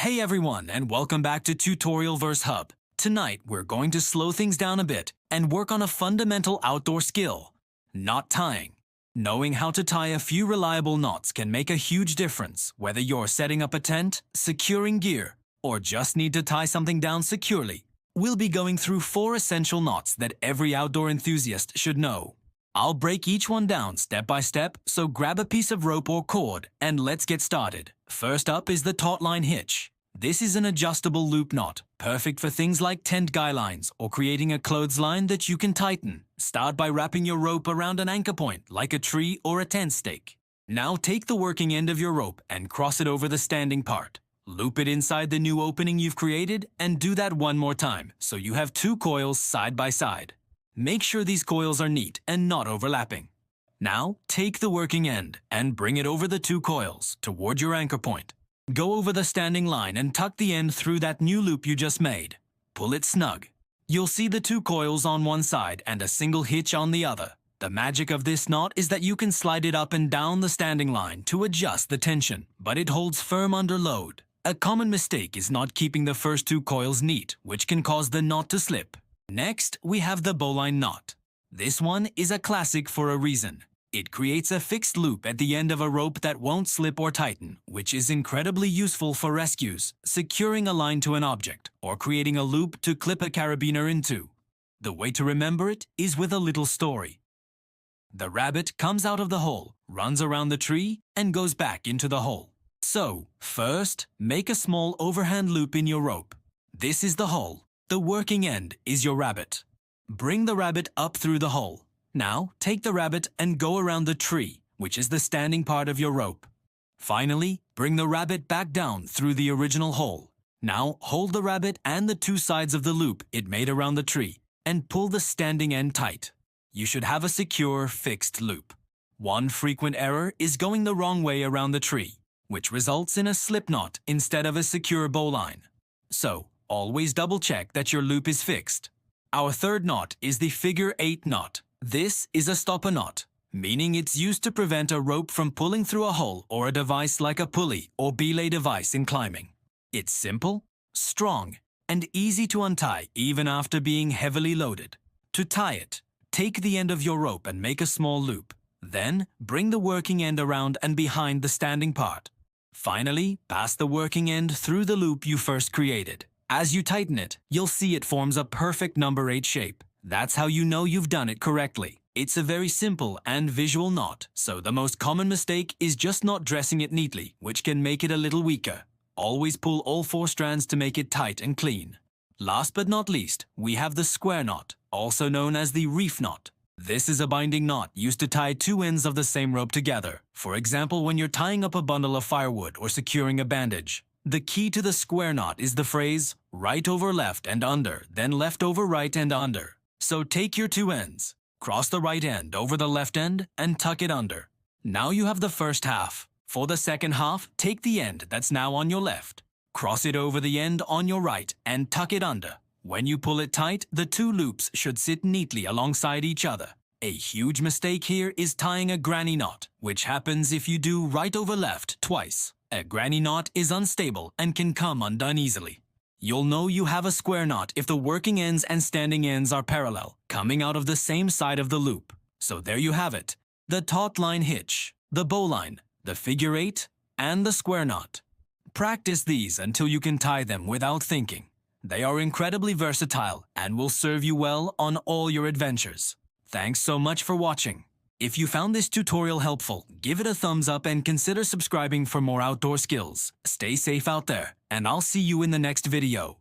Hey everyone, and welcome back to Tutorialverse Hub. Tonight, we're going to slow things down a bit and work on a fundamental outdoor skill, knot tying. Knowing how to tie a few reliable knots can make a huge difference, whether you're setting up a tent, securing gear, or just need to tie something down securely. We'll be going through 4 essential knots that every outdoor enthusiast should know. I'll break each one down step by step, so grab a piece of rope or cord and let's get started. First up is the Taut-Line Hitch. This is an adjustable loop knot, perfect for things like tent guy lines or creating a clothesline that you can tighten. Start by wrapping your rope around an anchor point, like a tree or a tent stake. Now take the working end of your rope and cross it over the standing part. Loop it inside the new opening you've created and do that one more time, so you have 2 coils side by side. Make sure these coils are neat and not overlapping. Now, take the working end and bring it over the 2 coils toward your anchor point. Go over the standing line and tuck the end through that new loop you just made. Pull it snug. You'll see the 2 coils on one side and a single hitch on the other. The magic of this knot is that you can slide it up and down the standing line to adjust the tension, but it holds firm under load. A common mistake is not keeping the first 2 coils neat, which can cause the knot to slip. Next, we have the bowline knot. This one is a classic for a reason. It creates a fixed loop at the end of a rope that won't slip or tighten, which is incredibly useful for rescues, securing a line to an object, or creating a loop to clip a carabiner into. The way to remember it is with a little story. The rabbit comes out of the hole, runs around the tree, and goes back into the hole. So, first, make a small overhand loop in your rope. This is the hole. The working end is your rabbit. Bring the rabbit up through the hole. Now, take the rabbit and go around the tree, which is the standing part of your rope. Finally, bring the rabbit back down through the original hole. Now, hold the rabbit and the 2 sides of the loop it made around the tree and pull the standing end tight. You should have a secure, fixed loop. One frequent error is going the wrong way around the tree, which results in a slip knot instead of a secure bowline. So, always double-check that your loop is fixed. Our third knot is the figure 8 knot. This is a stopper knot, meaning it's used to prevent a rope from pulling through a hole or a device like a pulley or belay device in climbing. It's simple, strong, and easy to untie even after being heavily loaded. To tie it, take the end of your rope and make a small loop. Then, bring the working end around and behind the standing part. Finally, pass the working end through the loop you first created. As you tighten it, you'll see it forms a perfect number 8 shape. That's how you know you've done it correctly. It's a very simple and visual knot, so the most common mistake is just not dressing it neatly, which can make it a little weaker. Always pull all 4 strands to make it tight and clean. Last but not least, we have the square knot, also known as the reef knot. This is a binding knot used to tie 2 ends of the same rope together. For example, when you're tying up a bundle of firewood or securing a bandage. The key to the square knot is the phrase, right over left and under, then left over right and under. So take your 2 ends, cross the right end over the left end, and tuck it under. Now you have the first half. For the second half, take the end that's now on your left, cross it over the end on your right, and tuck it under. When you pull it tight, the 2 loops should sit neatly alongside each other. A huge mistake here is tying a granny knot, which happens if you do right over left twice. A granny knot is unstable and can come undone easily. You'll know you have a square knot if the working ends and standing ends are parallel, coming out of the same side of the loop. So there you have it, the Taut-Line Hitch, the bowline, the figure 8, and the square knot. Practice these until you can tie them without thinking. They are incredibly versatile and will serve you well on all your adventures. Thanks so much for watching. If you found this tutorial helpful, give it a thumbs up and consider subscribing for more outdoor skills. Stay safe out there, and I'll see you in the next video.